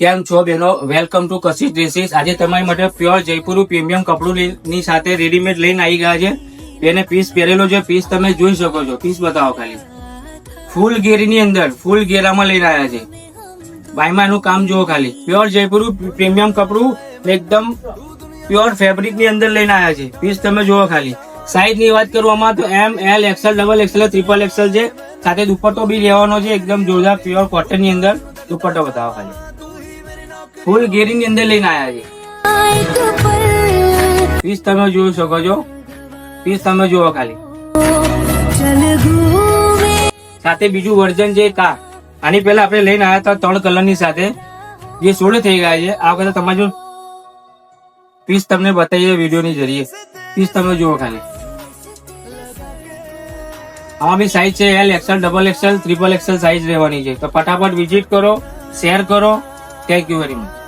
કેમ છો બહેનો? Welcome to Kashish dresses. આજે તમારી માટે પ્યોર જયપુરી પ્રીમિયમ કપડું ની સાથે રેડીમેડ લઈને આવી ગયા છે. બેને પીસ પહેરેલો છે, પીસ તમે જોઈ શકો છો. પીસ બતાવો ખાલી. ફૂલ ઘેરીની અંદર ફૂલ ઘેરામાં લઈને આવ્યા છે. બાયમાનું કામ જુઓ ખાલી. પ્યોર જયપુરી પ્રીમિયમ કપડું એકદમ પ્યોર ફેબ્રિક ની અંદર લઈને આવ્યા છે. પીસ તમે જુઓ ખાલી. સાઈઝ ની વાત કરવામાં તો M, L, XL, double XL, triple XL છે. સાથે દુપટ્ટો બી લેવાનો છે એકદમ જોરદાર પ્યોર કોટન ની અંદર. દુપટ્ટો બતાવો ખાલી. ફૂલ ઘેરી ની અંદર લઈને આવ્યા છે. પીસ તમે જોઈ શકો છો. પીસ તમે જુઓ ખાલી. સાથે બીજું વર્ઝન છે કા. આની પહેલા આપણે લઈને આવ્યા હતા 3 કલર ની સાથે, જે સોલ્ડ થઈ ગયા છે. આ વખતે તમારે જો પીસ તમને બતાવીએ વિડીયો ની જરીએ. પીસ તમે જુઓ ખાલી. આમાં બી સાઈઝ છે L, XL, double XL, triple XL size રહેવાની છે. તો ફટાફટ વિઝિટ કરો, શેર કરો. Thank you very much.